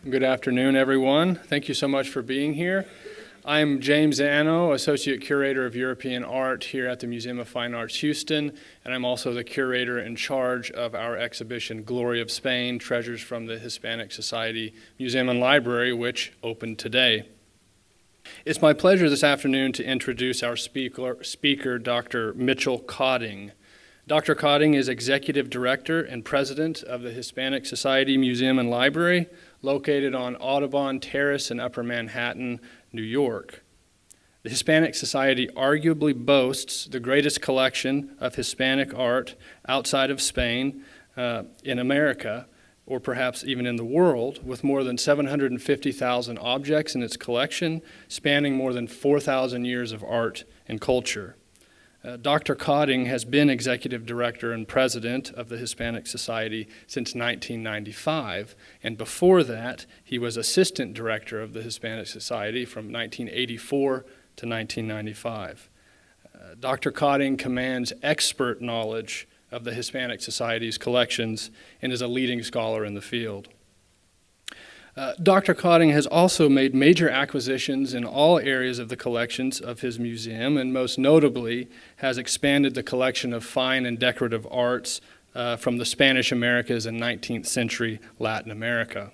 Good afternoon, everyone. Thank you so much for being here. I'm James Anno, Associate Curator of European Art here at the Museum of Fine Arts, Houston, and I'm also the curator in charge of our exhibition, Glory of Spain, Treasures from the Hispanic Society Museum and Library, which opened today. It's my pleasure this afternoon to introduce our speaker, Dr. Mitchell Codding. Dr. Codding is Executive Director and President of the Hispanic Society Museum and Library, located on Audubon Terrace in Upper Manhattan, New York. The Hispanic Society arguably boasts the greatest collection of Hispanic art outside of Spain in America, or perhaps even in the world, with more than 750,000 objects in its collection, spanning more than 4,000 years of art and culture. Dr. Codding has been Executive Director and President of the Hispanic Society since 1995, and before that, he was Assistant Director of the Hispanic Society from 1984 to 1995. Dr. Codding commands expert knowledge of the Hispanic Society's collections and is a leading scholar in the field. Dr. Codding has also made major acquisitions in all areas of the collections of his museum, and most notably has expanded the collection of fine and decorative arts from the Spanish Americas and 19th century Latin America.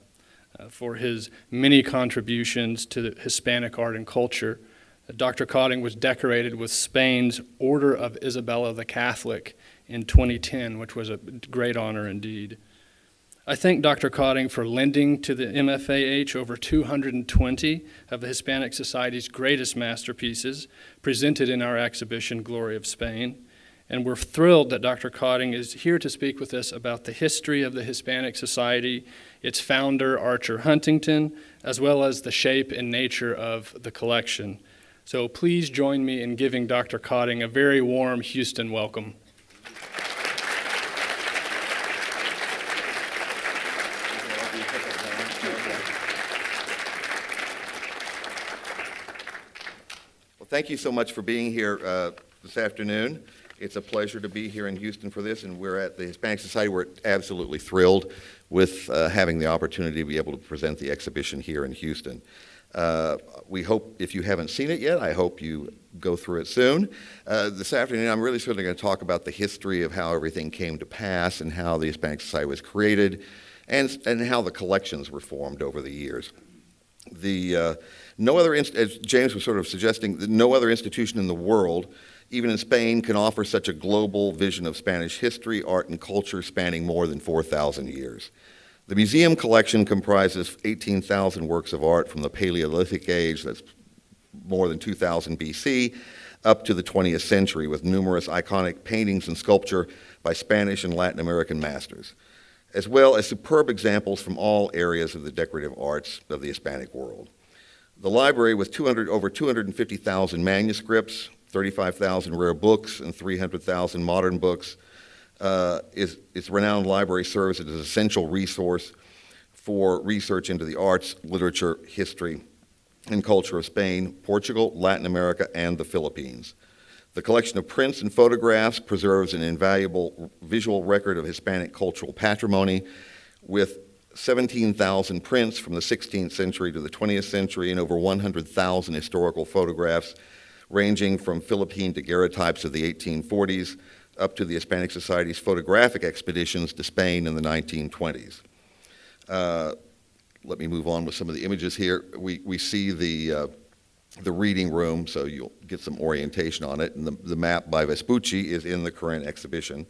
For his many contributions to the Hispanic art and culture, Dr. Codding was decorated with Spain's Order of Isabella the Catholic in 2010, which was a great honor indeed. I thank Dr. Codding for lending to the MFAH over 220 of the Hispanic Society's greatest masterpieces presented in our exhibition, Glory of Spain. And we're thrilled that Dr. Codding is here to speak with us about the history of the Hispanic Society, its founder, Archer Huntington, as well as the shape and nature of the collection. So please join me in giving Dr. Codding a very warm Houston welcome. Thank you so much for being here this afternoon. It's a pleasure to be here in Houston for this, and we're at the Hispanic Society. We're absolutely thrilled with having the opportunity to be able to present the exhibition here in Houston. We hope, if you haven't seen it yet, I hope you go through it soon. This afternoon, I'm really certainly going to talk about the history of how everything came to pass and how the Hispanic Society was created and how the collections were formed over the years. No other, as James was sort of suggesting, no other institution in the world, even in Spain, can offer such a global vision of Spanish history, art, and culture spanning more than 4,000 years. The museum collection comprises 18,000 works of art from the Paleolithic Age, that's more than 2000 BC, up to the 20th century, with numerous iconic paintings and sculpture by Spanish and Latin American masters, as well as superb examples from all areas of the decorative arts of the Hispanic world. The library, with over 250,000 manuscripts, 35,000 rare books, and 300,000 modern books, its renowned library serves as an essential resource for research into the arts, literature, history, and culture of Spain, Portugal, Latin America, and the Philippines. The collection of prints and photographs preserves an invaluable visual record of Hispanic cultural patrimony, with 17,000 prints from the 16th century to the 20th century and over 100,000 historical photographs ranging from Philippine daguerreotypes of the 1840s up to the Hispanic Society's photographic expeditions to Spain in the 1920s. Let me move on with some of the images here. We see the reading room, so you'll get some orientation on it, and the map by Vespucci is in the current exhibition.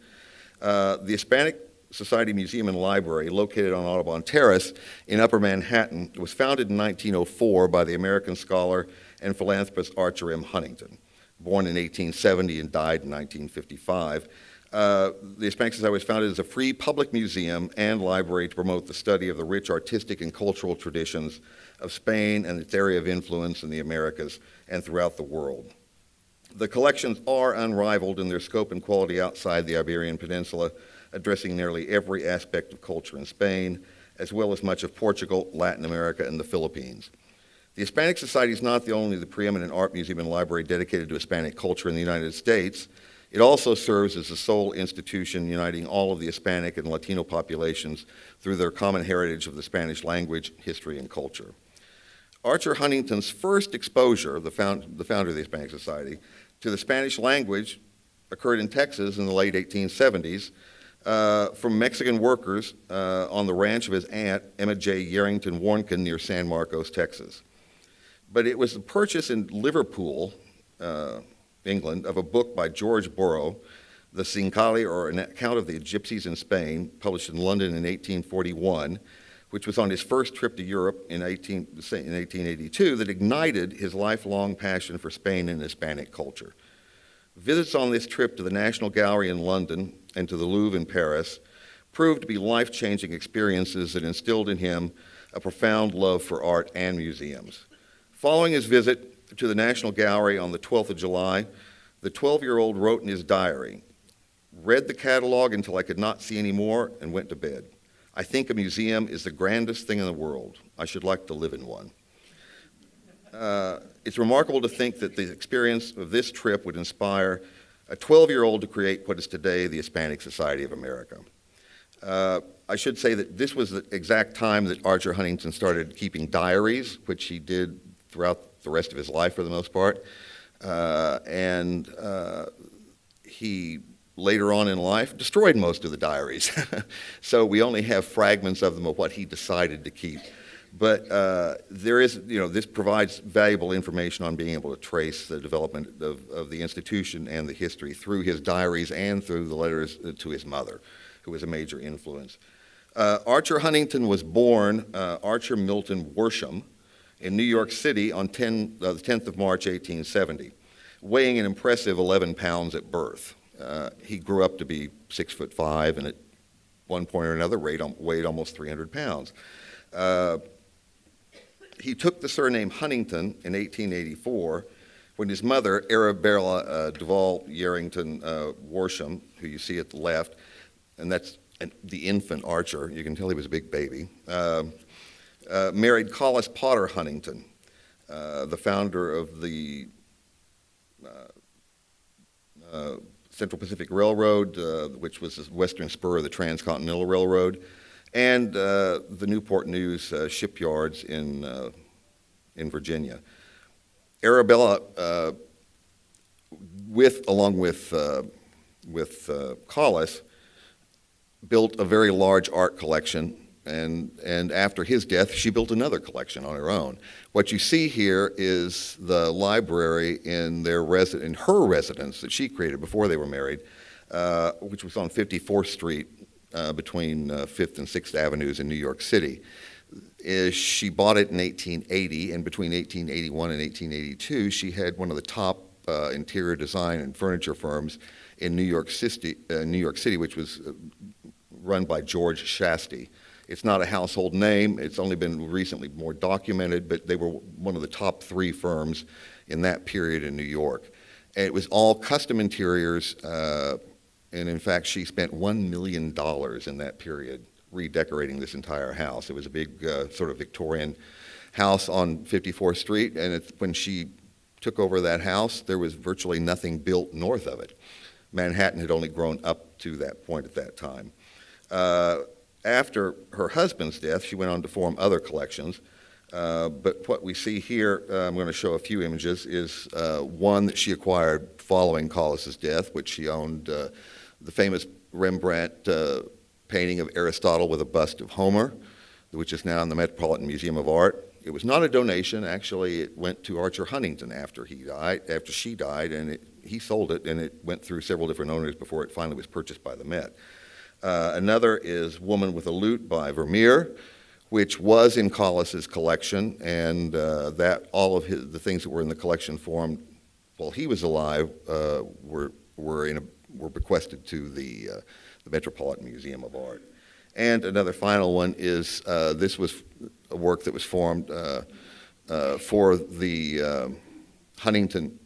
The Hispanic Society Museum and Library, located on Audubon Terrace in Upper Manhattan, was founded in 1904 by the American scholar and philanthropist Archer M. Huntington, born in 1870 and died in 1955. The Hispanic Society was founded as a free public museum and library to promote the study of the rich artistic and cultural traditions of Spain and its area of influence in the Americas and throughout the world. The collections are unrivaled in their scope and quality outside the Iberian Peninsula, addressing nearly every aspect of culture in Spain, as well as much of Portugal, Latin America, and the Philippines. The Hispanic Society is not only the preeminent art museum and library dedicated to Hispanic culture in the United States. It also serves as the sole institution uniting all of the Hispanic and Latino populations through their common heritage of the Spanish language, history, and culture. Archer Huntington's first exposure, the founder of the Hispanic Society, to the Spanish language occurred in Texas in the late 1870s from Mexican workers on the ranch of his aunt, Emma J. Yarrington Warnken, near San Marcos, Texas. But it was the purchase in Liverpool, England, of a book by George Borrow, The Cincali, or an account of the gypsies in Spain, published in London in 1841, which was on his first trip to Europe in 1882, that ignited his lifelong passion for Spain and Hispanic culture. Visits on this trip to the National Gallery in London and to the Louvre in Paris proved to be life-changing experiences that instilled in him a profound love for art and museums. Following his visit to the National Gallery on the 12th of July, the 12-year-old wrote in his diary, "Read the catalog until I could not see any more and went to bed. I think a museum is the grandest thing in the world. I should like to live in one." It's remarkable to think that the experience of this trip would inspire a 12-year-old to create what is today the Hispanic Society of America. I should say that this was the exact time that Archer Huntington started keeping diaries, which he did throughout the rest of his life for the most part. He later on in life destroyed most of the diaries. So we only have fragments of them of what he decided to keep. But there is, this provides valuable information on being able to trace the development of the institution and the history through his diaries and through the letters to his mother, who was a major influence. Archer Huntington was born Archer Milton Worsham in New York City on the 10th of March, 1870, weighing an impressive 11 pounds at birth. He grew up to be 6'5", and at one point or another weighed almost 300 pounds. He took the surname Huntington in 1884 when his mother, Arabella Duval Yarrington Worsham, who you see at the left, and that's the infant Archer, you can tell he was a big baby, married Collis Potter Huntington, the founder of the Central Pacific Railroad, which was the western spur of the Transcontinental Railroad, and the Newport News shipyards in Virginia. Arabella, along with Collis, built a very large art collection, and after his death, she built another collection on her own. What you see here is the library in her residence that she created before they were married, which was on 54th Street between 5th and 6th Avenues in New York City. She bought it in 1880, and between 1881 and 1882, she had one of the top interior design and furniture firms in New York City, which was run by George Shasty. It's not a household name. It's only been recently more documented, but they were one of the top 3 firms in that period in New York. And it was all custom interiors, and in fact, she spent $1 million in that period redecorating this entire house. It was a big sort of Victorian house on 54th Street, and when she took over that house, there was virtually nothing built north of it. Manhattan had only grown up to that point at that time. After her husband's death, she went on to form other collections. But what we see here, I'm going to show a few images, is one that she acquired following Collis's death, which she owned the famous Rembrandt painting of Aristotle with a bust of Homer, which is now in the Metropolitan Museum of Art. It was not a donation. Actually, it went to Archer Huntington after she died, and he sold it, and it went through several different owners before it finally was purchased by the Met. Another is Woman with a Lute by Vermeer, which was in Collis's collection, and that all of the things that were in the collection formed while he was alive were bequested to the Metropolitan Museum of Art. And another final one is this was a work that was formed for the Huntington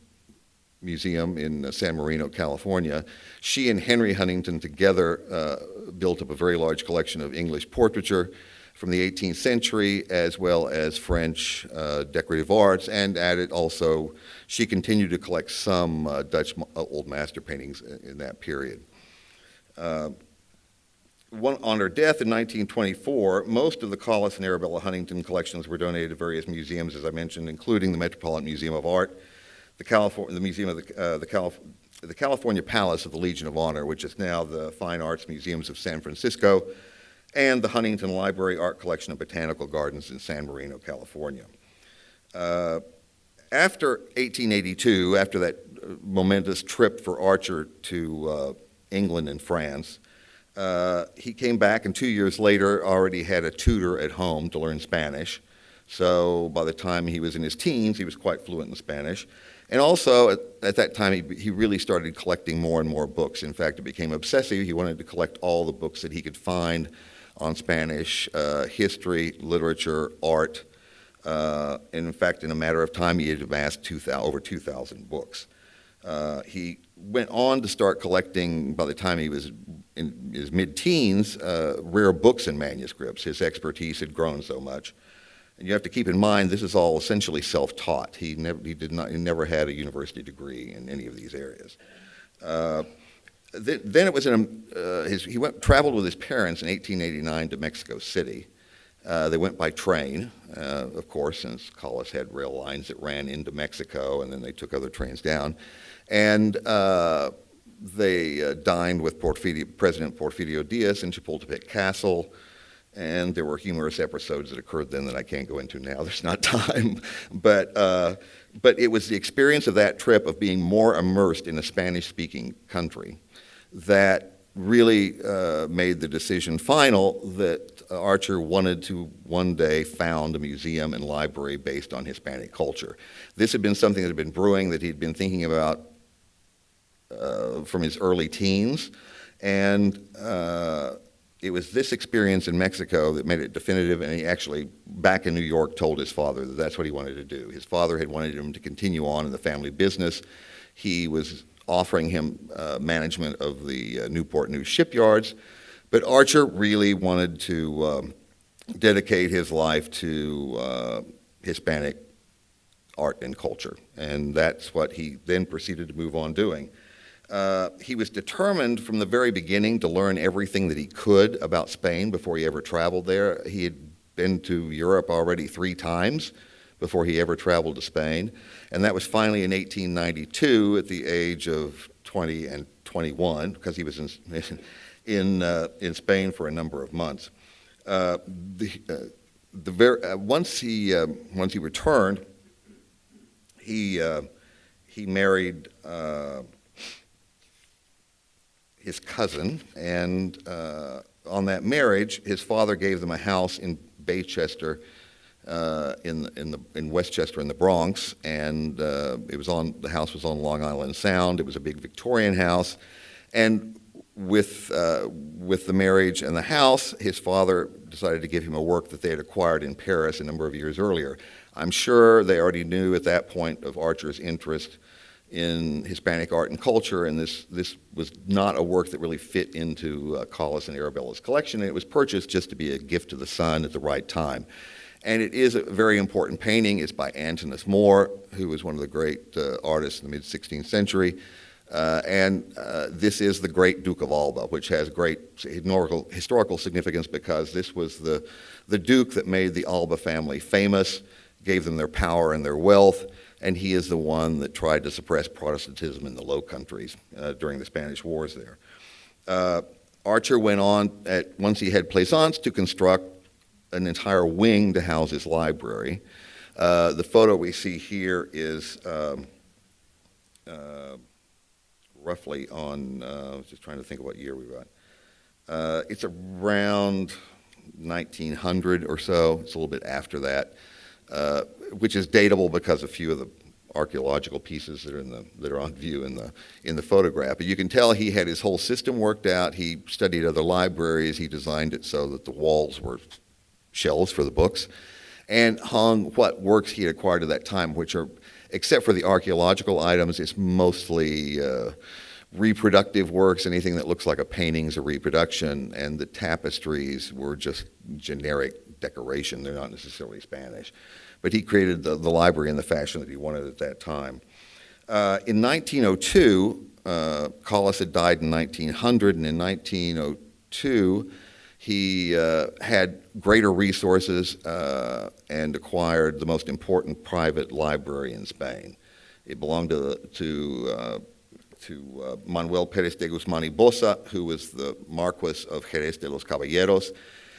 Museum in San Marino, California. She and Henry Huntington together built up a very large collection of English portraiture, from the 18th century, as well as French decorative arts, and added also, she continued to collect some Dutch old master paintings in that period. On her death in 1924, most of the Collis and Arabella Huntington collections were donated to various museums, as I mentioned, including the Metropolitan Museum of Art, the Museum of the California Palace of the Legion of Honor, which is now the Fine Arts Museums of San Francisco, and the Huntington Library Art Collection of Botanical Gardens in San Marino, California. After 1882, after that momentous trip for Archer to England and France, he came back, and 2 years later already had a tutor at home to learn Spanish. So by the time he was in his teens, he was quite fluent in Spanish. And also, at that time, he really started collecting more and more books. In fact, it became obsessive. He wanted to collect all the books that he could find on Spanish history, literature, art. And in fact, in a matter of time, he had amassed over 2,000 books. He went on to start collecting, by the time he was in his mid-teens, rare books and manuscripts. His expertise had grown so much. And you have to keep in mind, this is all essentially self-taught. He never had a university degree in any of these areas. Then it was he traveled with his parents in 1889 to Mexico City. They went by train, of course, since Collis had rail lines that ran into Mexico, and then they took other trains down. And they dined with President Porfirio Diaz in Chapultepec Castle. And there were humorous episodes that occurred then that I can't go into now. There's not time. But it was the experience of that trip of being more immersed in a Spanish-speaking country that really made the decision final that Archer wanted to one day found a museum and library based on Hispanic culture. This had been something that had been brewing, that he'd been thinking about from his early teens. And it was this experience in Mexico that made it definitive, and he actually, back in New York, told his father that that's what he wanted to do. His father had wanted him to continue on in the family business. He was offering him management of the Newport News shipyards, but Archer really wanted to dedicate his life to Hispanic art and culture, and that's what he then proceeded to move on doing. He was determined from the very beginning to learn everything that he could about Spain before he ever traveled there. He had been to Europe already 3 times before he ever traveled to Spain, and that was finally in 1892 at the age of 20 and 21, because he was in Spain for a number of months. Once he returned, he married his cousin, and on that marriage, his father gave them a house in Baychester, in Westchester in the Bronx, and the house was on Long Island Sound. It was a big Victorian house, and with the marriage and the house, his father decided to give him a work that they had acquired in Paris a number of years earlier. I'm sure they already knew at that point of Archer's interest in Hispanic art and culture, and this was not a work that really fit into Collis and Arabella's collection, and it was purchased just to be a gift to the son at the right time. And it is a very important painting. It's by Antonis More, who was one of the great artists in the mid-16th century. This is the great Duke of Alba, which has great historical significance because this was the Duke that made the Alba family famous, gave them their power and their wealth, and he is the one that tried to suppress Protestantism in the Low Countries during the Spanish Wars there. Archer went on, once he had Plaisance, to construct an entire wing to house his library. The photo we see here is roughly on, I was just trying to think of what year we got. It's around 1900 or so. It's a little bit after that, which is datable because a few of the archaeological pieces that are on view in the photograph. But you can tell he had his whole system worked out. He studied other libraries. He designed it so that the walls were shelves for the books, and hung what works he had acquired at that time, which are, except for the archaeological items, it's mostly reproductive works. Anything that looks like a painting is a reproduction, and the tapestries were just generic decoration. They're not necessarily Spanish. But he created the library in the fashion that he wanted at that time. In 1902, Collis had died in 1900, and in 1902, he had greater resources and acquired the most important private library in Spain. It belonged to Manuel Pérez de Guzmán y Bossa, who was the Marquis of Jerez de los Caballeros.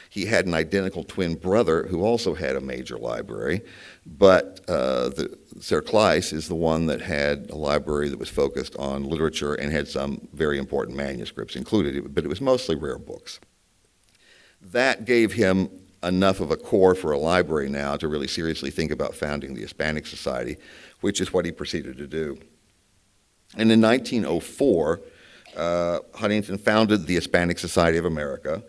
He had an identical twin brother who also had a major library, but the Cerclais is the one that had a library that was focused on literature and had some very important manuscripts included, but it was mostly rare books. That gave him enough of a core for a library now to really seriously think about founding the Hispanic Society, which is what he proceeded to do. And in 1904, Huntington founded the Hispanic Society of America,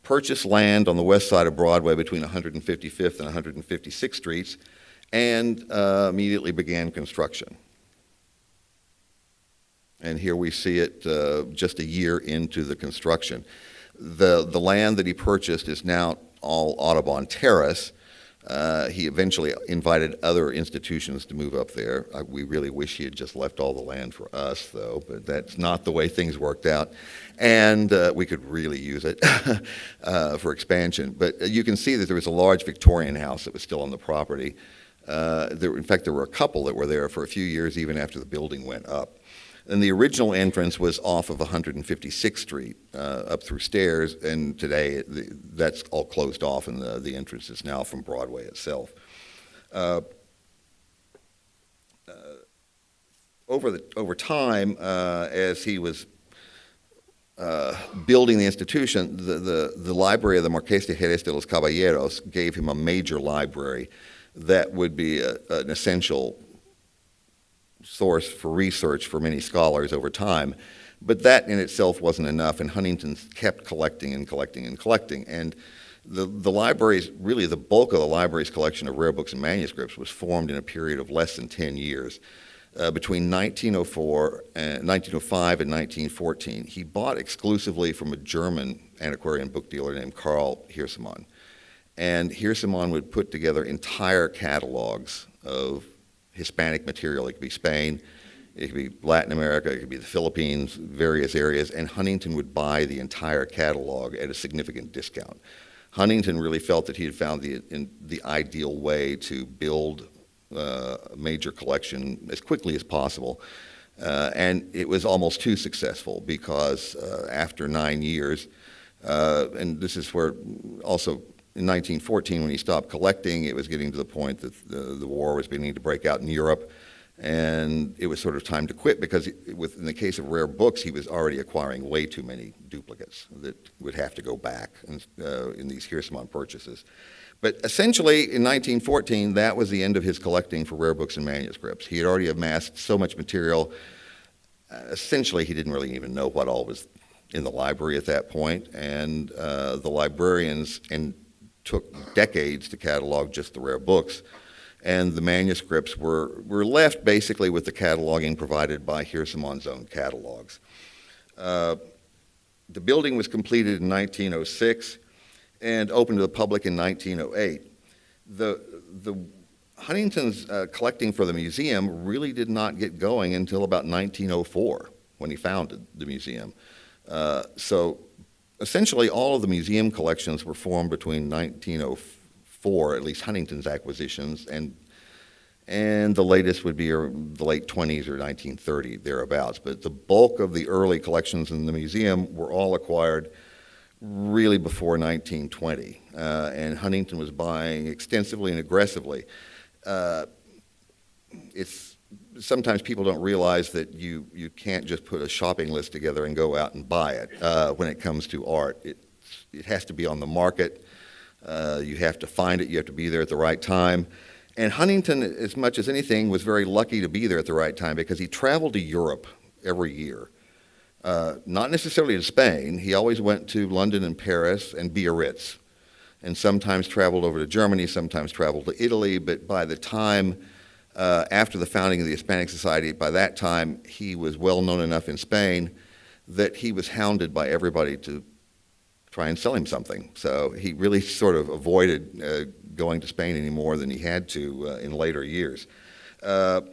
purchased land on the west side of Broadway between 155th and 156th Streets, and immediately began construction. And here we see it just a year into the construction. The land that he purchased is now all Audubon Terrace. He eventually invited other institutions to move up there. We really wish he had just left all the land for us, though, but that's not the way things worked out. And we could really use it for expansion. But you can see that there was a large Victorian house that was still on the property. In fact, there were a couple that were there for a few years, even after the building went up. And the original entrance was off of 156th Street, up through stairs, and today that's all closed off, and the entrance is now from Broadway itself. Over time, as he was building the institution, the library of the Marqués de Jerez de los Caballeros gave him a major library that would be an essential source for research for many scholars over time. But that in itself wasn't enough, and Huntington kept collecting and collecting and collecting. And the library's, really the bulk of the library's collection of rare books and manuscripts was formed in a period of less than 10 years. Between 1905 and 1914, he bought exclusively from a German antiquarian book dealer named Karl Hirsemann. And Hirsemann would put together entire catalogs of Hispanic material. It could be Spain, it could be Latin America, it could be the Philippines, various areas, and Huntington would buy the entire catalog at a significant discount. Huntington really felt that he had found the ideal way to build a major collection as quickly as possible. And it was almost too successful because after 9 years, and this is where also in 1914, when he stopped collecting, it was getting to the point that the war was beginning to break out in Europe, and it was sort of time to quit because in the case of rare books, he was already acquiring way too many duplicates that would have to go back in these Hirsemann purchases. But essentially, in 1914, that was the end of his collecting for rare books and manuscripts. He had already amassed so much material. Essentially, he didn't really even know what all was in the library at that point, and the librarians took decades to catalog just the rare books, and the manuscripts were left basically with the cataloging provided by Hirsemann's own catalogs. The building was completed in 1906 and opened to the public in 1908. The Huntington's collecting for the museum really did not get going until about 1904 when he founded the museum. So essentially, all of the museum collections were formed between 1904, at least Huntington's acquisitions, and the latest would be the late 20s or 1930, thereabouts. But the bulk of the early collections in the museum were all acquired really before 1920, and Huntington was buying extensively and aggressively. Sometimes people don't realize that you can't just put a shopping list together and go out and buy it when it comes to art. It has to be on the market. You have to find it. You have to be there at the right time. And Huntington, as much as anything, was very lucky to be there at the right time because he traveled to Europe every year. Not necessarily to Spain. He always went to London and Paris and Biarritz, and sometimes traveled over to Germany, sometimes traveled to Italy. But by the time after the founding of the Hispanic Society, by that time, he was well known enough in Spain that he was hounded by everybody to try and sell him something. So he really sort of avoided going to Spain any more than he had to in later years. The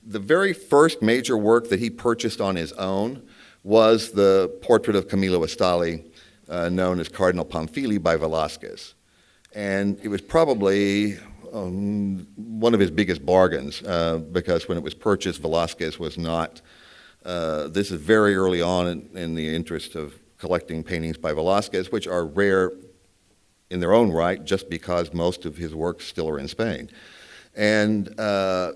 very first major work that he purchased on his own was the portrait of Camilo Estali, known as Cardinal Pamphili by Velázquez. And it was probably one of his biggest bargains, because when it was purchased, Velázquez was not, this is very early on in the interest of collecting paintings by Velázquez, which are rare in their own right, just because most of his works still are in Spain. And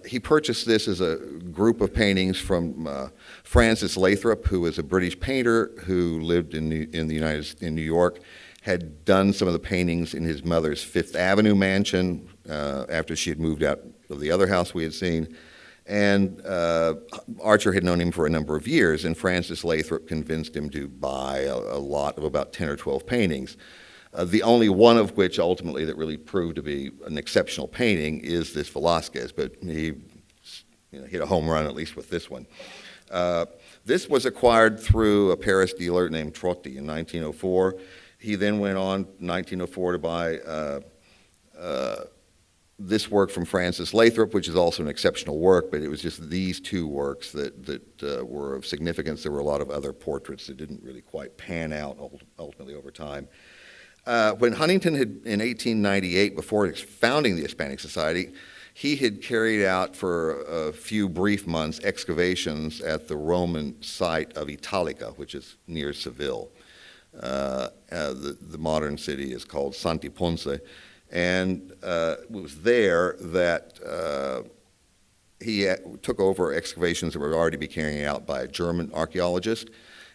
he purchased this as a group of paintings from Francis Lathrop, who was a British painter who lived in New York, had done some of the paintings in his mother's Fifth Avenue mansion after she had moved out of the other house we had seen. And Archer had known him for a number of years, and Francis Lathrop convinced him to buy a lot of about 10 or 12 paintings. The only one of which ultimately that really proved to be an exceptional painting is this Velázquez, but he hit a home run at least with this one. This was acquired through a Paris dealer named Trotti in 1904. He then went on in 1904 to buy this work from Francis Lathrop, which is also an exceptional work, but it was just these two works that were of significance. There were a lot of other portraits that didn't really quite pan out ultimately over time. When Huntington had, in 1898, before founding the Hispanic Society, he had carried out for a few brief months excavations at the Roman site of Italica, which is near Seville. The modern city is called Santi Ponce. And it was there that he took over excavations that were already being carried out by a German archaeologist,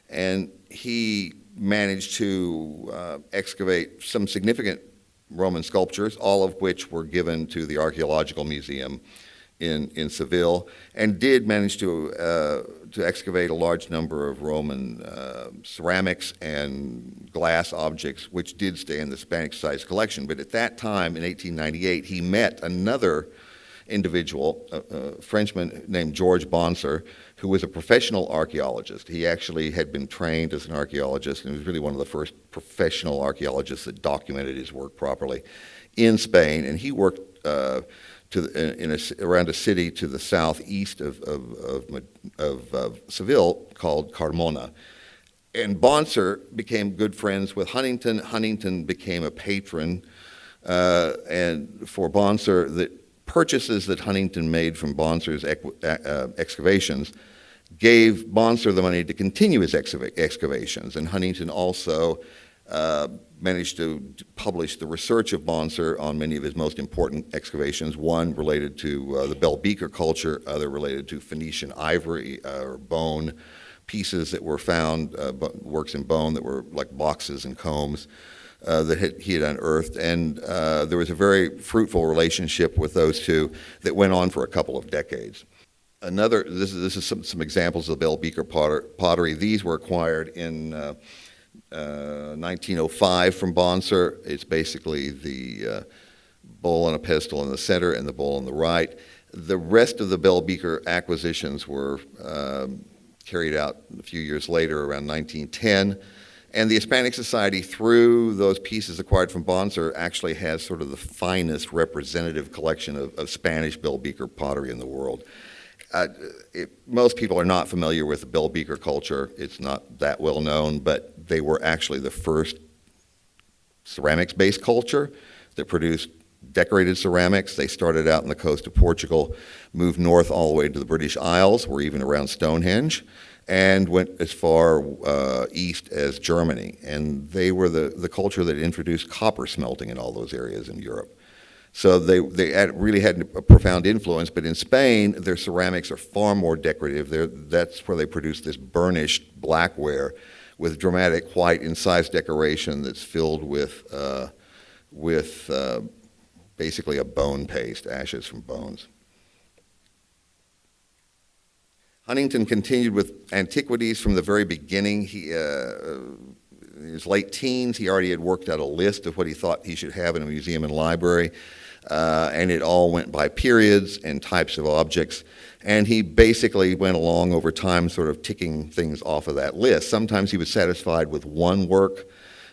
and he managed to excavate some significant Roman sculptures, all of which were given to the Archaeological Museum in Seville, and did manage to excavate a large number of Roman ceramics and glass objects, which did stay in the Hispanic Society's collection. But at that time, in 1898, he met another individual, a Frenchman named George Bonzer, who was a professional archaeologist. He actually had been trained as an archaeologist and was really one of the first professional archaeologists that documented his work properly in Spain. And he worked around a city to the southeast of Seville called Carmona. And Bonzer became good friends with Huntington. Huntington became a patron, and for Bonzer, the purchases that Huntington made from Bonzer's excavations gave Bonzer the money to continue his excavations. And Huntington also managed to publish the research of Bonzer on many of his most important excavations, one related to the Bell Beaker culture, other related to Phoenician ivory or bone pieces that were found, works in bone that were like boxes and combs that he had unearthed. And there was a very fruitful relationship with those two that went on for a couple of decades. This is some examples of Bell Beaker pottery. These were acquired in 1905 from Bonzer. It's basically the bowl on a pedestal in the center and the bowl on the right. The rest of the Bell Beaker acquisitions were carried out a few years later, around 1910. And the Hispanic Society, through those pieces acquired from Bonzer, actually has sort of the finest representative collection of Spanish Bell Beaker pottery in the world. Most people are not familiar with the Bell Beaker culture. It's not that well known, but they were actually the first ceramics-based culture that produced decorated ceramics. They started out on the coast of Portugal, moved north all the way to the British Isles, were even around Stonehenge, and went as far east as Germany. And they were the culture that introduced copper smelting in all those areas in Europe. So they really had a profound influence, but in Spain, their ceramics are far more decorative. That's where they produce this burnished blackware with dramatic white incised decoration that's filled with basically a bone paste, ashes from bones. Huntington continued with antiquities from the very beginning. In his late teens, he already had worked out a list of what he thought he should have in a museum and library, and it all went by periods and types of objects. And he basically went along over time sort of ticking things off of that list. Sometimes he was satisfied with one work,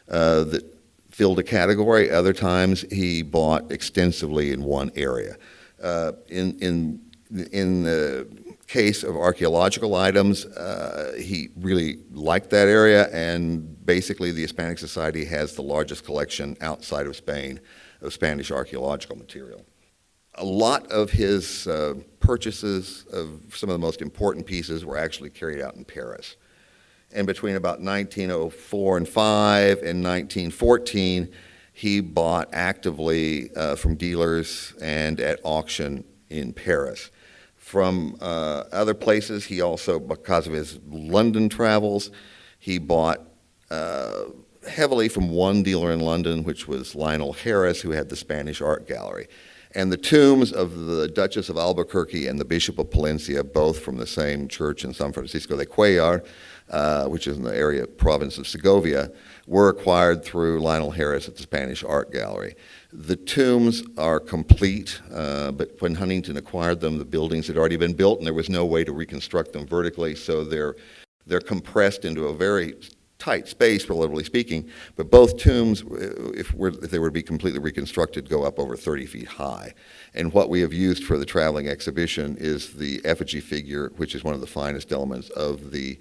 that filled a category. Other times he bought extensively in one area. In the case of archaeological items, he really liked that area, and basically the Hispanic Society has the largest collection outside of Spain of Spanish archaeological material. A lot of his purchases of some of the most important pieces were actually carried out in Paris. And between about 1904 and 5 and 1914, he bought actively from dealers and at auction in Paris. From other places, he also, because of his London travels, he bought heavily from one dealer in London, which was Lionel Harris, who had the Spanish Art Gallery. And the tombs of the Duchess of Albuquerque and the Bishop of Palencia, both from the same church in San Francisco de Cuellar, which is in the area province of Segovia, were acquired through Lionel Harris at the Spanish Art Gallery. The tombs are complete, but when Huntington acquired them, the buildings had already been built, and there was no way to reconstruct them vertically, so they're compressed into a very tight space, relatively speaking, but both tombs, if they were to be completely reconstructed, go up over 30 feet high. And what we have used for the traveling exhibition is the effigy figure, which is one of the finest elements of the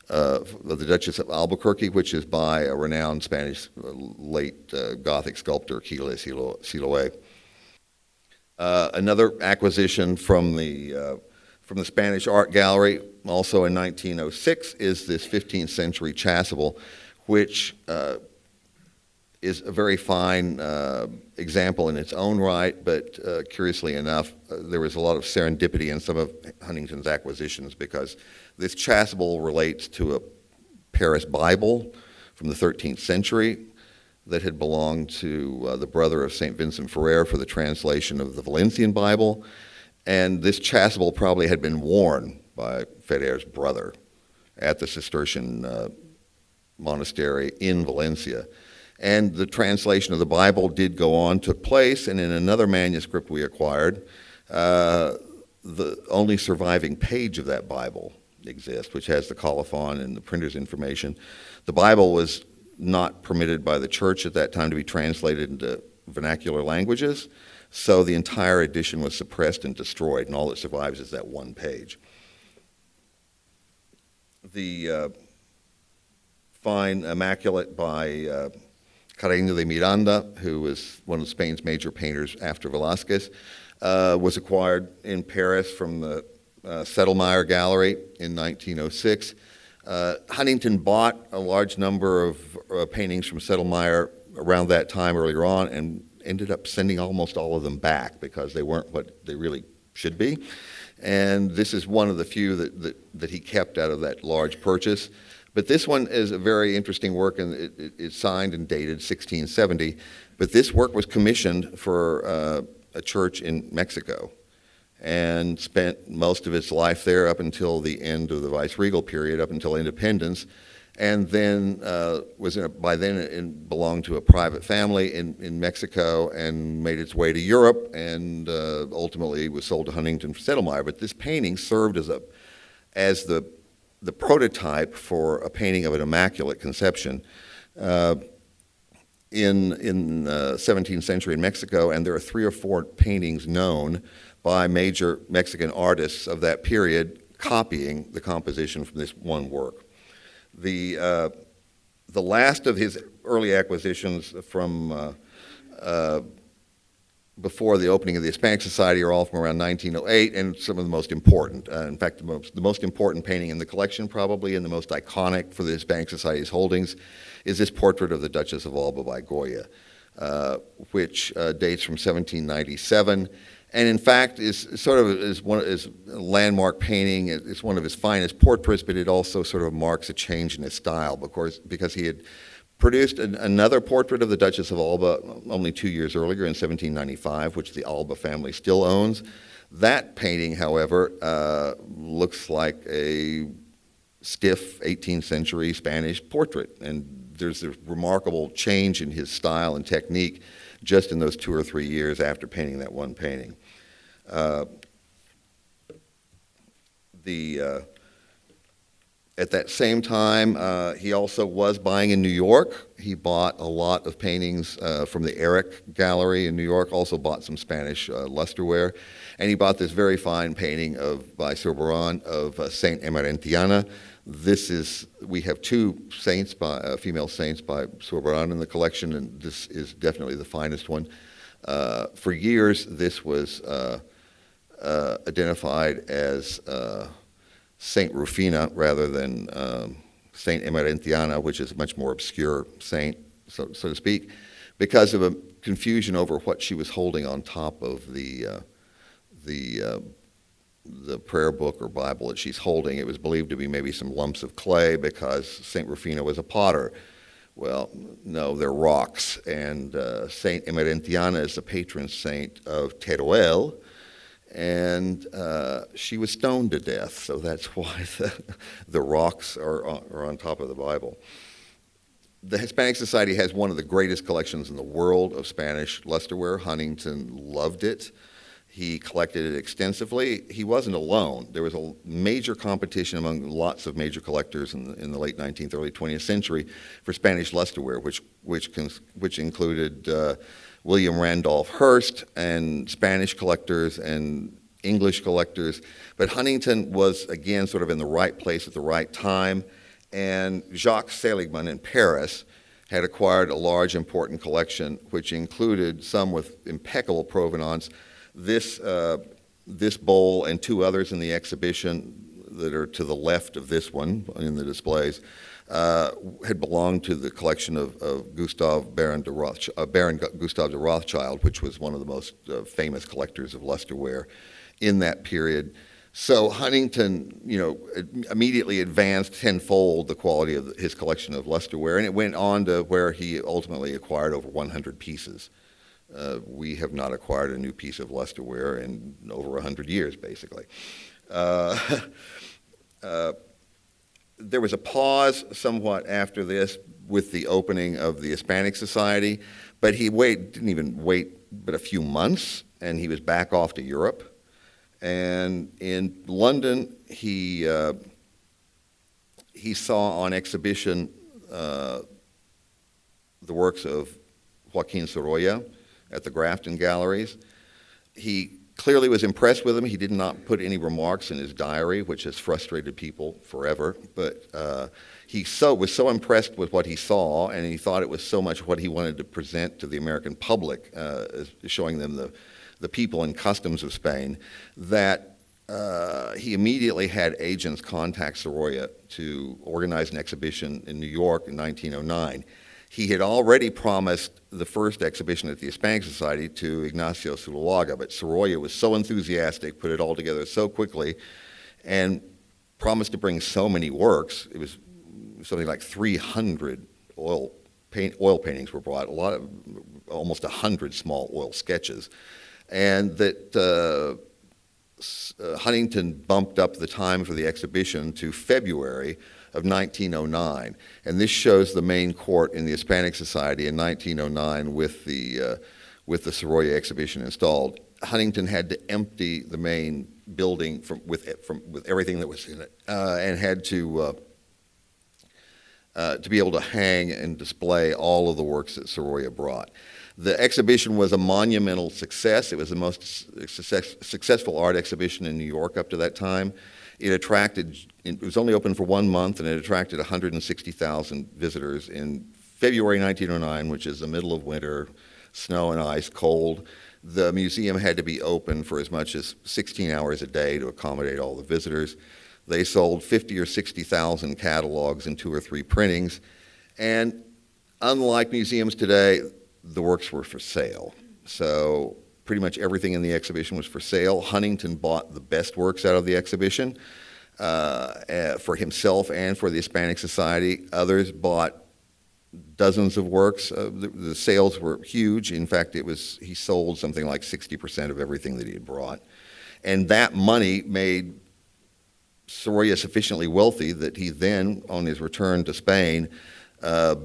Duchess of Albuquerque, which is by a renowned Spanish late Gothic sculptor, Siloé. Another acquisition from the Spanish Art Gallery, also in 1906, is this 15th century chasuble, which is a very fine example in its own right, but curiously enough, there was a lot of serendipity in some of Huntington's acquisitions, because this chasuble relates to a Paris Bible from the 13th century that had belonged to the brother of St. Vincent Ferrer for the translation of the Valencian Bible. And this chasuble probably had been worn by Ferrer's brother at the Cistercian monastery in Valencia. And the translation of the Bible did go on, took place, and in another manuscript we acquired, the only surviving page of that Bible exists, which has the colophon and the printer's information. The Bible was not permitted by the church at that time to be translated into vernacular languages, so the entire edition was suppressed and destroyed, and all that survives is that one page. The fine Immaculate by Carreño de Miranda, who was one of Spain's major painters after Velázquez, was acquired in Paris from the Sedlmayr Gallery in 1906. Huntington bought a large number of paintings from Sedlmayr around that time earlier on, and ended up sending almost all of them back because they weren't what they really should be. And this is one of the few that he kept out of that large purchase. But this one is a very interesting work, and it's signed and dated 1670. But this work was commissioned for a church in Mexico, and spent most of its life there up until the end of the viceregal period, up until independence, and then by then it belonged to a private family in Mexico, and made its way to Europe, and ultimately was sold to Huntington for Sedlmayr. But this painting served as the prototype for a painting of an Immaculate Conception in the 17th century in Mexico, and there are 3 or 4 paintings known by major Mexican artists of that period copying the composition from this one work. The last of his early acquisitions from before the opening of the Hispanic Society are all from around 1908, and some of the most important. In fact, the most important painting in the collection, probably, and the most iconic for the Hispanic Society's holdings, is this portrait of the Duchess of Alba by Goya, which dates from 1797. And in fact, is a landmark painting. It's one of his finest portraits, but it also sort of marks a change in his style, because he had produced another portrait of the Duchess of Alba only 2 years earlier in 1795, which the Alba family still owns. That painting, however, looks like a stiff 18th century Spanish portrait, and there's a remarkable change in his style and technique just in those 2 or 3 years after painting that one painting. At that same time, he also was buying in New York. He bought a lot of paintings from the Eric Gallery in New York, also bought some Spanish lusterware. And he bought this very fine painting by Zurbarán of Saint Emerentiana. We have two saints, female saints by Zurbarán in the collection, and this is definitely the finest one. For years, this was identified as Saint Rufina rather than Saint Emerentiana, which is a much more obscure saint, so to speak, because of a confusion over what she was holding on top of the prayer book or Bible that she's holding. It was believed to be maybe some lumps of clay because Saint Rufina was a potter. Well, no, they're rocks, and Saint Emerentiana is the patron saint of Teruel, and she was stoned to death, so that's why the rocks are on top of the Bible. The Hispanic Society has one of the greatest collections in the world of Spanish lusterware. Huntington loved it. He collected it extensively. He wasn't alone. There was a major competition among lots of major collectors in the late 19th, early 20th century for Spanish lusterware, which included William Randolph Hearst and Spanish collectors and English collectors. But Huntington was, again, sort of in the right place at the right time. And Jacques Seligman in Paris had acquired a large, important collection, which included some with impeccable provenance. This bowl and two others in the exhibition that are to the left of this one in the displays had belonged to the collection of Baron Gustav de Rothschild, which was one of the most famous collectors of lusterware in that period. So Huntington, immediately advanced tenfold the quality of his collection of lusterware, and it went on to where he ultimately acquired over 100 pieces. We have not acquired a new piece of lusterware in over 100 years, basically. There was a pause somewhat after this with the opening of the Hispanic Society, but he didn't even wait but a few months, and he was back off to Europe. And in London, he saw on exhibition the works of Joaquin Soria at the Grafton Galleries. He clearly was impressed with them. He did not put any remarks in his diary, which has frustrated people forever. But he was so impressed with what he saw, and he thought it was so much what he wanted to present to the American public, showing them the people and customs of Spain, that he immediately had agents contact Soria to organize an exhibition in New York in 1909. He had already promised the first exhibition at the Hispanic Society to Ignacio Zuluaga, but Soria was so enthusiastic, put it all together so quickly, and promised to bring so many works. It was something like 300 oil paintings were brought, almost 100 small oil sketches, and that Huntington bumped up the time for the exhibition to February of 1909, and this shows the main court in the Hispanic Society in 1909 with the Soria exhibition installed. Huntington had to empty the main building with everything that was in it, and had to be able to hang and display all of the works that Soria brought. The exhibition was a monumental success. It was the most successful art exhibition in New York up to that time. It was only open for 1 month, and it attracted 160,000 visitors in February 1909, which is the middle of winter, snow and ice, cold. The museum had to be open for as much as 16 hours a day to accommodate all the visitors. They sold 50 or 60,000 catalogs and 2 or 3 printings, and unlike museums today, the works were for sale. So pretty much everything in the exhibition was for sale. Huntington bought the best works out of the exhibition for himself and for the Hispanic Society. Others bought dozens of works. The sales were huge. In fact, he sold something like 60% of everything that he had brought. And that money made Soria sufficiently wealthy that he then, on his return to Spain,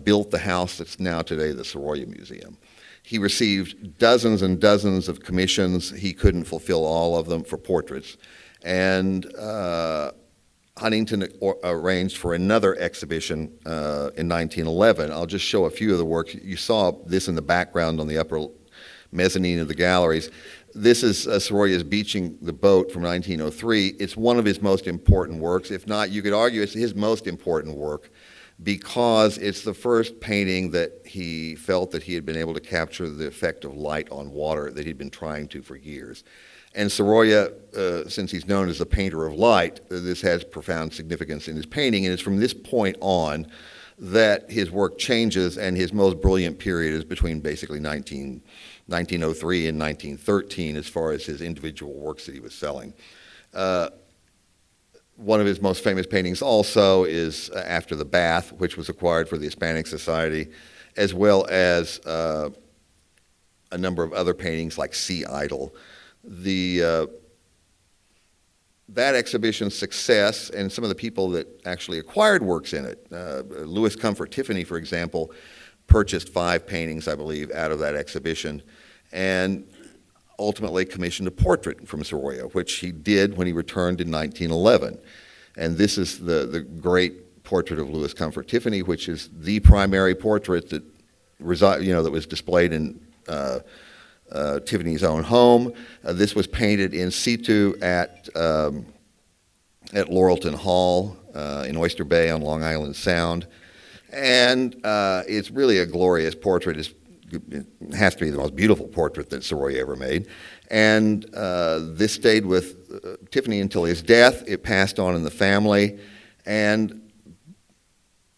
built the house that's now today the Soria Museum. He received dozens and dozens of commissions. He couldn't fulfill all of them for portraits. And Huntington arranged for another exhibition in 1911. I'll just show a few of the works. You saw this in the background on the upper mezzanine of the galleries. This is Soroya's Beaching the Boat from 1903. It's one of his most important works. If not, you could argue it's his most important work because it's the first painting that he felt that he had been able to capture the effect of light on water that he'd been trying to for years. And Soroya, since he's known as a painter of light, this has profound significance in his painting, and it's from this point on that his work changes, and his most brilliant period is between basically 1903 and 1913 as far as his individual works that he was selling. One of his most famous paintings also is After the Bath, which was acquired for the Hispanic Society, as well as a number of other paintings like Sea Idol. That exhibition's success and some of the people that actually acquired works in it, Louis Comfort Tiffany, for example, purchased 5 paintings, I believe, out of that exhibition, and ultimately commissioned a portrait from Soria, which he did when he returned in 1911. And this is the great portrait of Louis Comfort Tiffany, which is the primary portrait that that was displayed in Tiffany's own home. This was painted in situ at Laurelton Hall in Oyster Bay on Long Island Sound. And it's really a glorious portrait. It has to be the most beautiful portrait that Soria ever made. And this stayed with Tiffany until his death. It passed on in the family. And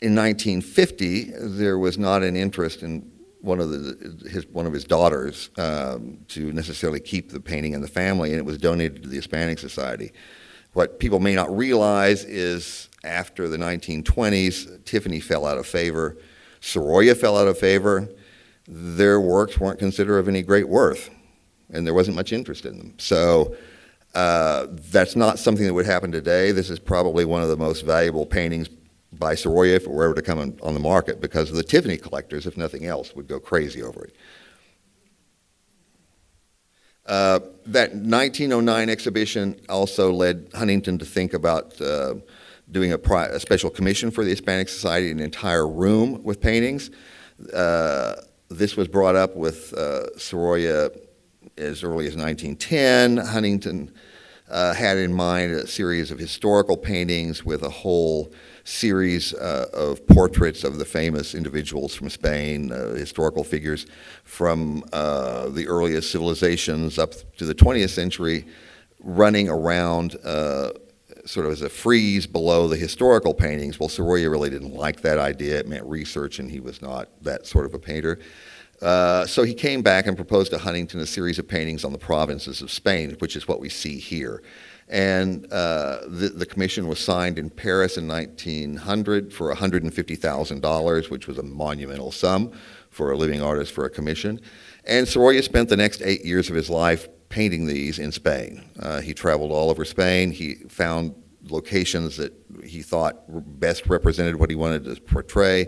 in 1950, there was not an interest in one of his daughters to necessarily keep the painting in the family, and it was donated to the Hispanic Society. What people may not realize is after the 1920s, Tiffany fell out of favor, Soria fell out of favor. Their works weren't considered of any great worth, and there wasn't much interest in them. So that's not something that would happen today. This is probably one of the most valuable paintings by Soria if it were ever to come on the market, because the Tiffany collectors, if nothing else, would go crazy over it. That 1909 exhibition also led Huntington to think about doing a special commission for the Hispanic Society, an entire room with paintings. This was brought up with Soria as early as 1910. Huntington had in mind a series of historical paintings with a whole series of portraits of the famous individuals from Spain, historical figures from the earliest civilizations up to the 20th century, running around sort of as a frieze below the historical paintings. Well, Soria really didn't like that idea. It meant research, and he was not that sort of a painter. So he came back and proposed to Huntington a series of paintings on the provinces of Spain, which is what we see here. And the commission was signed in Paris in 1900 for $150,000, which was a monumental sum for a living artist for a commission. And Soria spent the next 8 years of his life painting these in Spain. He traveled all over Spain. He found locations that he thought best represented what he wanted to portray.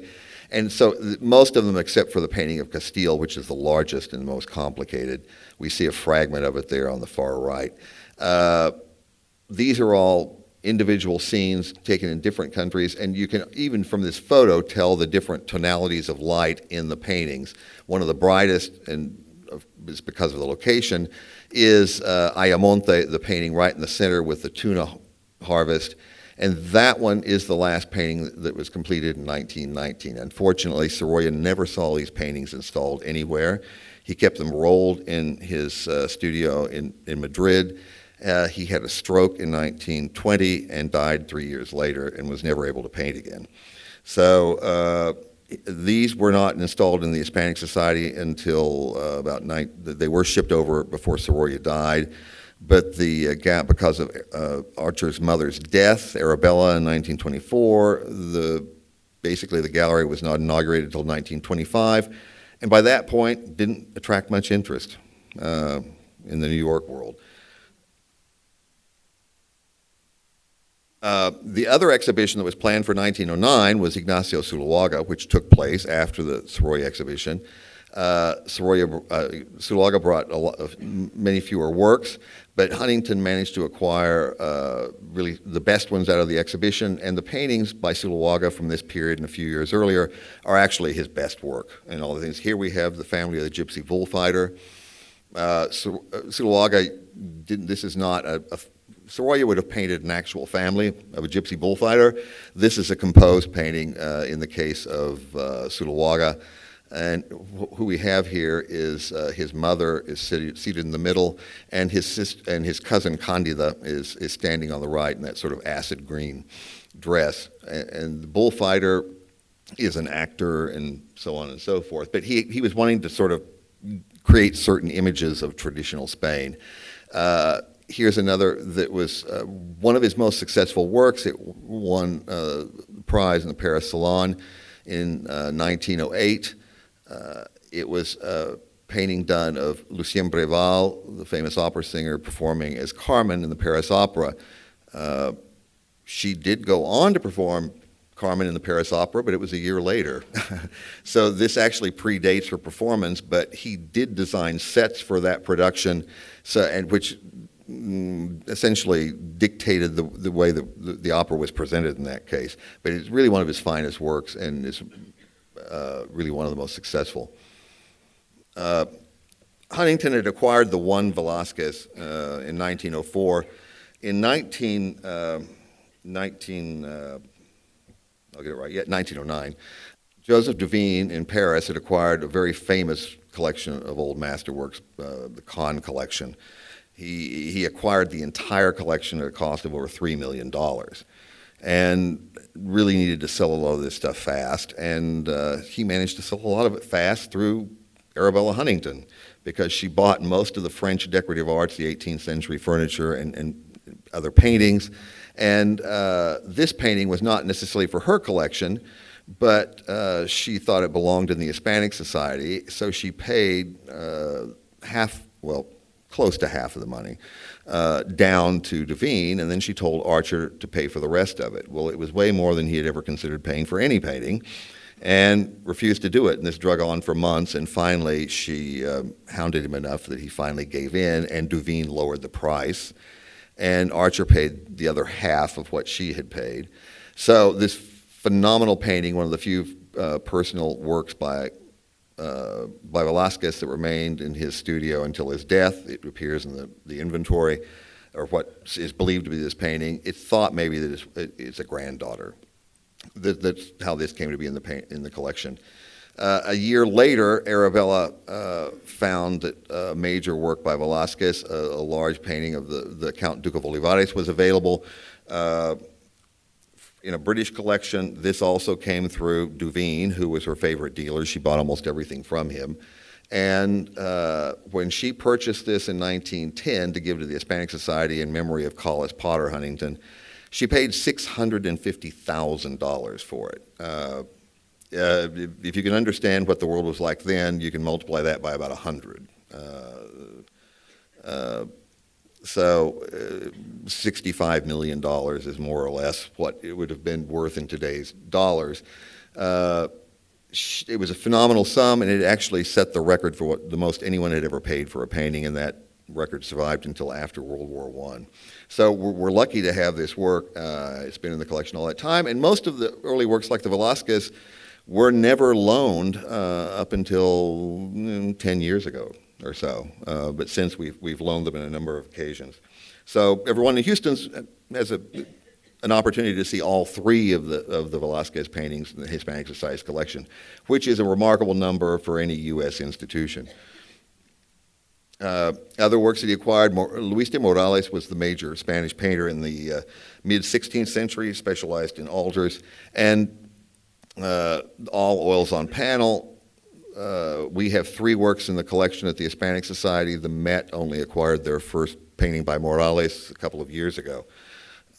And so most of them, except for the painting of Castile, which is the largest and most complicated, we see a fragment of it there on the far right. These are all individual scenes taken in different countries, and you can even from this photo tell the different tonalities of light in the paintings. One of the brightest, and is because of the location, is Ayamonte, the painting right in the center with the tuna harvest. And that one is the last painting that was completed in 1919. Unfortunately, Soria never saw these paintings installed anywhere. He kept them rolled in his studio in Madrid. He had a stroke in 1920 and died 3 years later and was never able to paint again. So these were not installed in the Hispanic Society until they were shipped over before Soria died. But the gap, because of Archer's mother's death, Arabella, in 1924, basically the gallery was not inaugurated until 1925, and by that point didn't attract much interest in the New York world. The other exhibition that was planned for 1909 was Ignacio Zuluaga, which took place after the Soria exhibition. Zuluaga brought many fewer works, but Huntington managed to acquire really the best ones out of the exhibition, and the paintings by Zuluaga from this period and a few years earlier are actually his best work and all the things. Here we have the family of the gypsy bullfighter. Zuluaga this is not Soria would have painted an actual family of a gypsy bullfighter. This is a composed painting in the case of Zuluaga. And who we have here is his mother is seated in the middle, and his cousin Candida is standing on the right in that sort of acid green dress. And the bullfighter is an actor and so on and so forth. But he was wanting to sort of create certain images of traditional Spain. Here's another that was one of his most successful works. It won the prize in the Paris Salon in 1908. It was a painting done of Lucien Praval, the famous opera singer, performing as Carmen in the Paris Opera. She did go on to perform Carmen in the Paris Opera, but it was a year later. So this actually predates her performance, but he did design sets for that production, which essentially dictated the way the opera was presented in that case. But it's really one of his finest works, and is really one of the most successful. Huntington had acquired the one Velázquez in 1904. In 1909, Joseph Duveen in Paris had acquired a very famous collection of old masterworks, the Kahn collection. He acquired the entire collection at a cost of over $3 million. And really needed to sell a lot of this stuff fast, and he managed to sell a lot of it fast through Arabella Huntington, because she bought most of the French decorative arts, the 18th century furniture and other paintings, and this painting was not necessarily for her collection, but she thought it belonged in the Hispanic Society, so she paid close to half of the money down to Duveen, and then she told Archer to pay for the rest of it. Well, it was way more than he had ever considered paying for any painting, and refused to do it. And this drug on for months, and finally she hounded him enough that he finally gave in, and Duveen lowered the price, and Archer paid the other half of what she had paid. So this phenomenal painting, one of the few personal works by Velázquez that remained in his studio until his death. It appears in the inventory, or what is believed to be this painting. It's thought maybe that it's a granddaughter. That's how this came to be in the collection. A year later, Arabella found that a major work by Velázquez, a large painting of the Count Duke of Olivares, was available in a British collection. This also came through Duveen, who was her favorite dealer. She bought almost everything from him. And when she purchased this in 1910 to give to the Hispanic Society in memory of Collis Potter Huntington, she paid $650,000 for it. If you can understand what the world was like then, you can multiply that by about 100. So $65 million is more or less what it would have been worth in today's dollars. It was a phenomenal sum, and it actually set the record for what the most anyone had ever paid for a painting, and that record survived until after World War I. So we're lucky to have this work. It's been in the collection all that time, and most of the early works like the Velázquez were never loaned up until 10 years ago or so, but since we've loaned them on a number of occasions. So everyone in Houston has an opportunity to see all three of the Velázquez paintings in the Hispanic Society's collection, which is a remarkable number for any U.S. institution. Other works that he acquired, Luis de Morales was the major Spanish painter in the mid-16th century, specialized in altars, and all oils on panel. We have three works in the collection at the Hispanic Society. The Met only acquired their first painting by Morales a couple of years ago.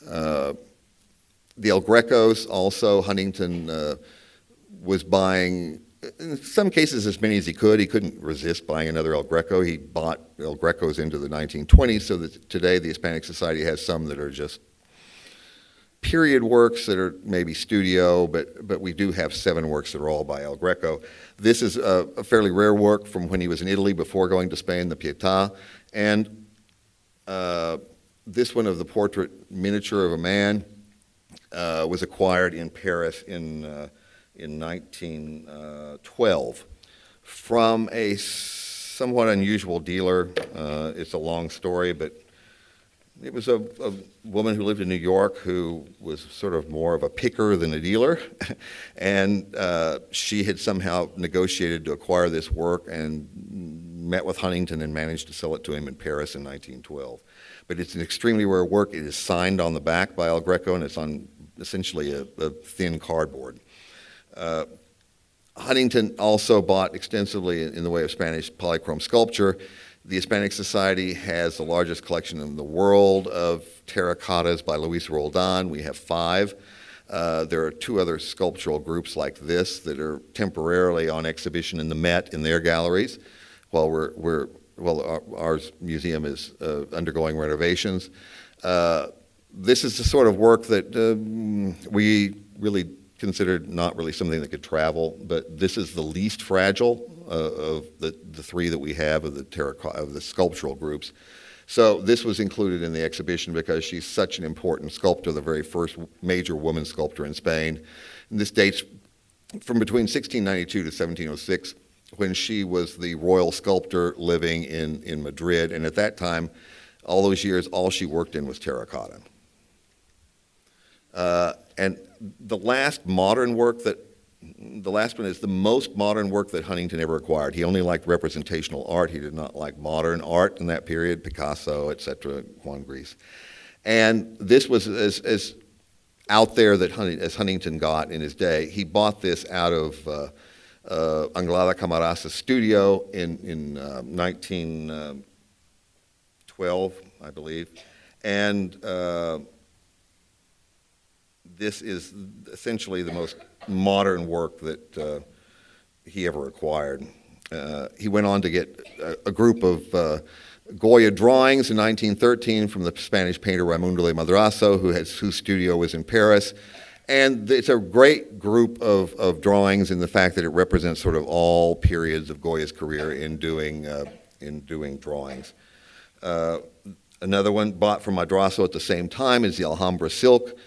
The El Grecos, also, Huntington was buying, in some cases, as many as he could. He couldn't resist buying another El Greco. He bought El Grecos into the 1920s, so that today the Hispanic Society has some that are just period works that are maybe studio, but we do have 7 works that are all by El Greco. This is a fairly rare work from when he was in Italy before going to Spain, the Pieta, and this one of the portrait miniature of a man was acquired in Paris in 1912 from a somewhat unusual dealer. It's a long story, but it was a woman who lived in New York who was sort of more of a picker than a dealer, and she had somehow negotiated to acquire this work and met with Huntington and managed to sell it to him in Paris in 1912. But it's an extremely rare work. It is signed on the back by El Greco, and it's on essentially a thin cardboard. Huntington also bought extensively in the way of Spanish polychrome sculpture. The Hispanic Society has the largest collection in the world of terracottas by Luis Roldan. We have 5. There are 2 other sculptural groups like this that are temporarily on exhibition in the Met in their galleries, while our museum is undergoing renovations. This is the sort of work that we really considered not really something that could travel, but this is the least fragile of the 3 that we have of the sculptural groups. So this was included in the exhibition because she's such an important sculptor, the very first major woman sculptor in Spain. And this dates from between 1692 to 1706, when she was the royal sculptor living in Madrid. And at that time, all those years, all she worked in was terracotta. And the last one is the most modern work that Huntington ever acquired. He only liked representational art. He did not like modern art in that period, Picasso, etc., Juan Gris. And this was as out there as Huntington got in his day. He bought this out of Anglada Camarasa studio in 1912, I believe. And this is essentially the most modern work that he ever acquired. He went on to get a group of Goya drawings in 1913 from the Spanish painter Raimundo de Madrazo, whose studio was in Paris. And it's a great group of drawings in the fact that it represents sort of all periods of Goya's career in doing drawings. Another one bought from Madrazo at the same time is the Alhambra Silk.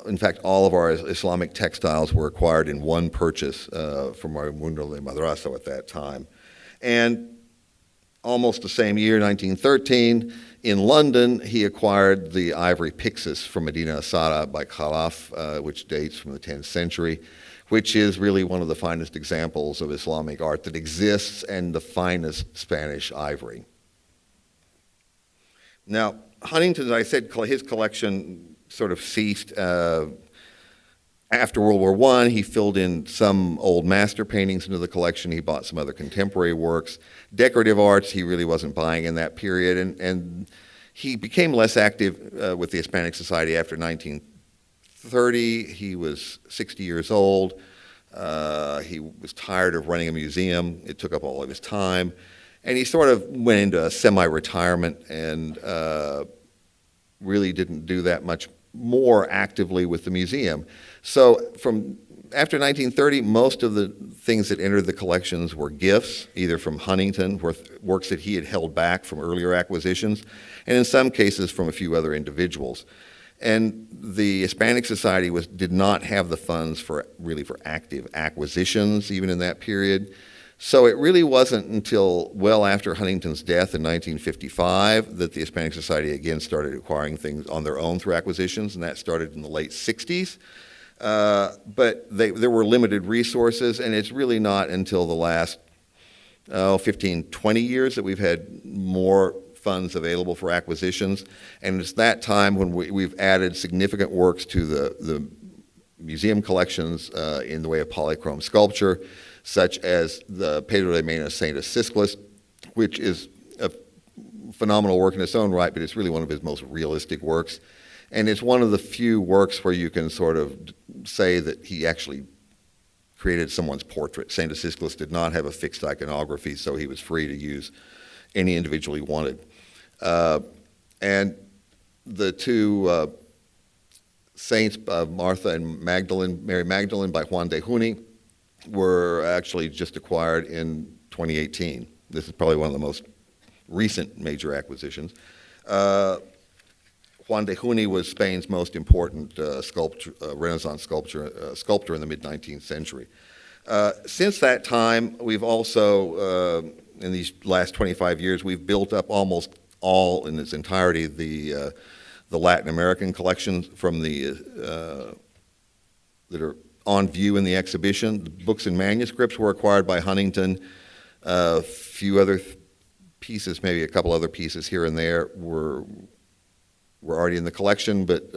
In fact, all of our Islamic textiles were acquired in one purchase from Raimundo de Madrazo at that time. And almost the same year, 1913, in London, he acquired the ivory pyxis from Medina Asara by Khalaf, which dates from the 10th century, which is really one of the finest examples of Islamic art that exists and the finest Spanish ivory. Now, Huntington, as I said, his collection sort of ceased after World War I. He filled in some old master paintings into the collection. He bought some other contemporary works. Decorative arts he really wasn't buying in that period, and he became less active with the Hispanic Society after 1930. He was 60 years old. He was tired of running a museum. It took up all of his time. And he sort of went into a semi-retirement and really didn't do that much more actively with the museum. So from after 1930, most of the things that entered the collections were gifts, either from Huntington, works that he had held back from earlier acquisitions, and in some cases from a few other individuals. And the Hispanic Society did not have the funds for active acquisitions, even in that period. So it really wasn't until well after Huntington's death in 1955 that the Hispanic Society again started acquiring things on their own through acquisitions, and that started in the late 60s. But there were limited resources, and it's really not until the last 15, 20 years that we've had more funds available for acquisitions. And it's that time when we've added significant works to the museum collections in the way of polychrome sculpture, such as the Pedro de Mena Saint Asisclus, which is a phenomenal work in its own right, but it's really one of his most realistic works. And it's one of the few works where you can sort of say that he actually created someone's portrait. Saint Asisclus did not have a fixed iconography, so he was free to use any individual he wanted. And the two Saints Martha and Magdalene, Mary Magdalene by Juan de Juni were actually just acquired in 2018. This is probably one of the most recent major acquisitions. Juan de Juni was Spain's most important Renaissance sculptor in the mid-19th century. Since that time, we've also, in these last 25 years, we've built up almost all in its entirety the Latin American collections from that are on view in the exhibition. The books and manuscripts were acquired by Huntington. A few other pieces, maybe a couple other pieces here and there were already in the collection, but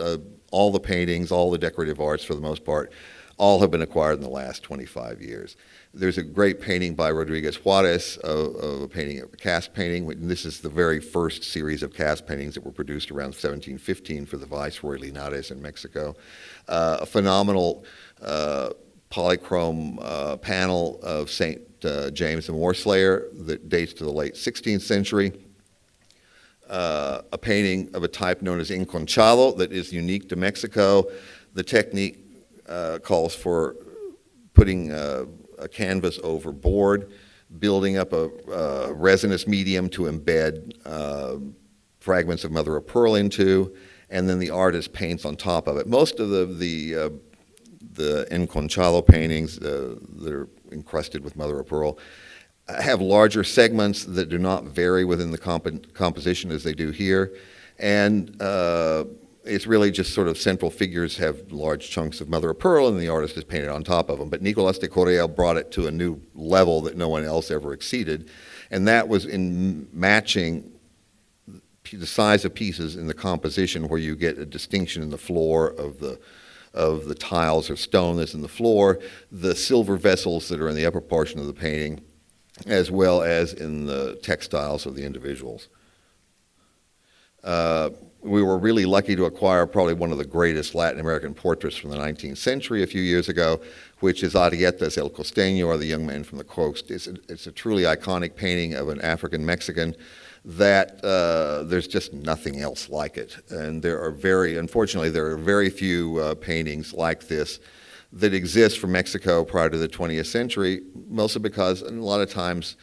all the paintings, all the decorative arts for the most part, all have been acquired in the last 25 years. There's a great painting by Rodriguez Juarez of a cast painting. This is the very first series of cast paintings that were produced around 1715 for the Viceroy Linares in Mexico. A phenomenal polychrome panel of St. James the Moorslayer that dates to the late 16th century. A painting of a type known as enconchado that is unique to Mexico. The technique calls for putting a canvas over board, building up a resinous medium to embed fragments of mother of pearl into, and then the artist paints on top of it. Most of the enconchado paintings that are encrusted with mother of pearl have larger segments that do not vary within the composition as they do here, and it's really just sort of central figures have large chunks of mother of pearl, and the artist is painted on top of them. But Nicolás de Correa brought it to a new level that no one else ever exceeded, and that was in matching the size of pieces in the composition, where you get a distinction in the floor of the tiles or stone that's in the floor, the silver vessels that are in the upper portion of the painting, as well as in the textiles of the individuals. We were really lucky to acquire probably one of the greatest Latin American portraits from the 19th century a few years ago, which is Arrieta's El Costeño, or the Young Man from the Coast. It's a truly iconic painting of an African Mexican that there's just nothing else like it. And unfortunately, there are very few paintings like this that exist from Mexico prior to the 20th century, mostly because a lot of times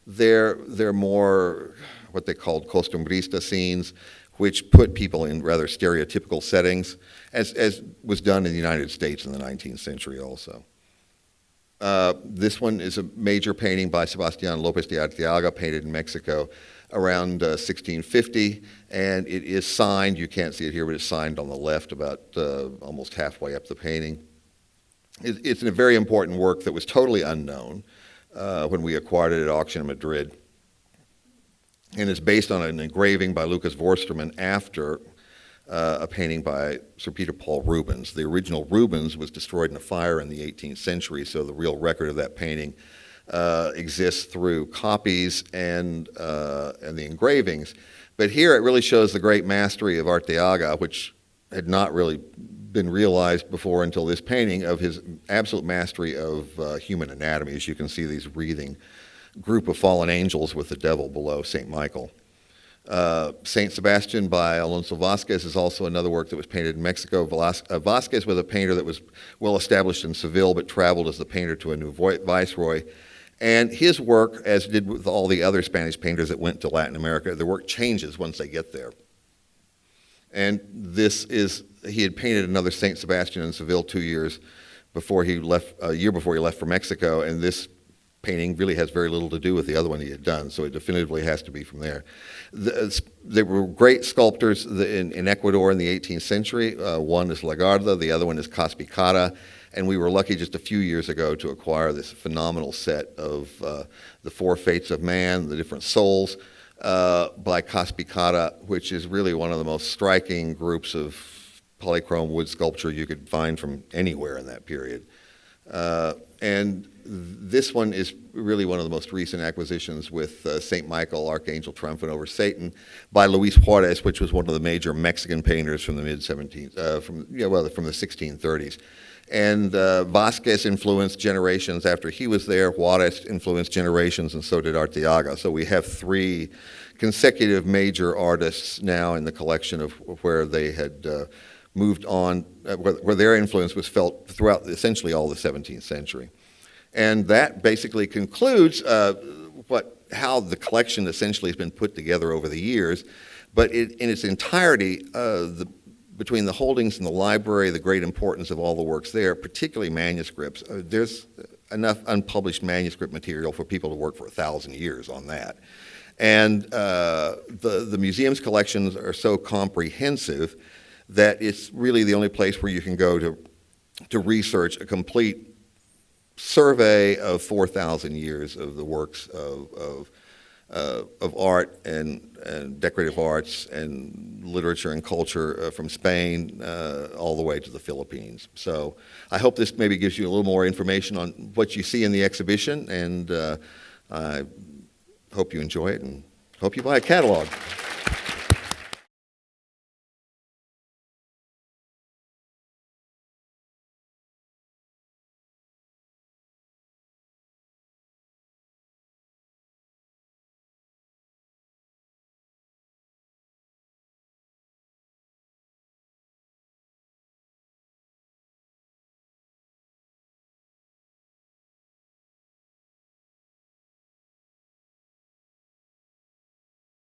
they're more what they called costumbrista scenes, which put people in rather stereotypical settings, as was done in the United States in the 19th century also. This one is a major painting by Sebastian López de Arteaga, painted in Mexico around 1650, and it is signed. You can't see it here, but it's signed on the left about almost halfway up the painting. It's a very important work that was totally unknown when we acquired it at auction in Madrid. And it's based on an engraving by Lucas Voorsterman after a painting by Sir Peter Paul Rubens. The original Rubens was destroyed in a fire in the 18th century, so the real record of that painting exists through copies and the engravings. But here it really shows the great mastery of Arteaga, which had not really been realized before until this painting, of his absolute mastery of human anatomy. As you can see, these wreathing group of fallen angels with the devil below St. Michael. St. Sebastian by Alonso Vasquez is also another work that was painted in Mexico. Vasquez was a painter that was well established in Seville, but traveled as the painter to a new viceroy. And his work, as did with all the other Spanish painters that went to Latin America, their work changes once they get there. And he had painted another St. Sebastian in Seville 2 years before he left, a year before he left for Mexico, and this painting really has very little to do with the other one he had done, so it definitively has to be from there. There were great sculptors in Ecuador in the 18th century. One is Lagarda, the other one is Caspicara, and we were lucky just a few years ago to acquire this phenomenal set of the Four Fates of Man, the different souls, by Caspicara, which is really one of the most striking groups of polychrome wood sculpture you could find from anywhere in that period. And this one is really one of the most recent acquisitions with St. Michael, Archangel Triumphant over Satan, by Luis Juarez, which was one of the major Mexican painters from the from the 1630s. And Vasquez influenced generations after he was there. Juarez influenced generations, and so did Arteaga. So we have three consecutive major artists now in the collection of where they had moved on, where their influence was felt throughout essentially all the 17th century. And that basically concludes how the collection essentially has been put together over the years. But in its entirety, between the holdings in the library, the great importance of all the works there, particularly manuscripts, there's enough unpublished manuscript material for people to work for 1,000 years on that. And the museum's collections are so comprehensive that it's really the only place where you can go to research a complete survey of 4,000 years of the works of art and decorative arts and literature and culture from Spain all the way to the Philippines. So I hope this maybe gives you a little more information on what you see in the exhibition, and I hope you enjoy it and hope you buy a catalog.